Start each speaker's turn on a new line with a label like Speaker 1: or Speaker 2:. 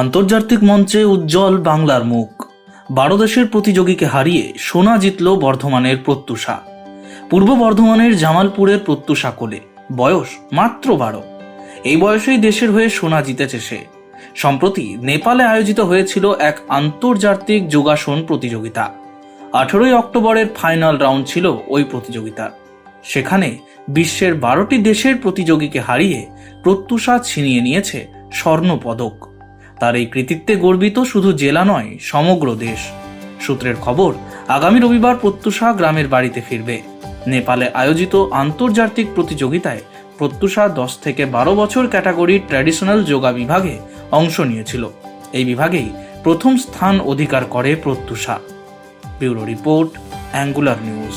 Speaker 1: আন্তর্জাতিক মঞ্চে উজ্জ্বল বাংলার মুখ। 12 দেশের প্রতিযোগীকে হারিয়ে সোনা জিতল বর্ধমানের প্রত্যুষা। পূর্ব বর্ধমানের জামালপুরের প্রত্যুষা কোলে, বয়স মাত্র 12। এই বয়সেই দেশের হয়ে সোনা জিতেছে সে। সম্প্রতি নেপালে আয়োজিত হয়েছিল এক আন্তর্জাতিক যোগাসন প্রতিযোগিতা। 18 অক্টোবরের ফাইনাল রাউন্ড ছিল ওই প্রতিযোগিতার। সেখানে বিশ্বের 12টি দেশের প্রতিযোগীকে হারিয়ে প্রত্যুষা ছিনিয়ে নিয়েছে স্বর্ণ পদক। তার এই কৃতিত্বে গর্বিত শুধু জেলা নয়, সমগ্র দেশ। সূত্রের খবর, আগামী রবিবার প্রত্যুষা গ্রামের বাড়িতে ফিরবে। নেপালে আয়োজিত আন্তর্জাতিক প্রতিযোগিতায় প্রত্যুষা 10 থেকে 12 বছর ক্যাটাগরির ট্র্যাডিশনাল যোগা বিভাগে অংশ নিয়েছিল। এই বিভাগেই প্রথম স্থান অধিকার করে Pratyusha. Bureau report, angular news.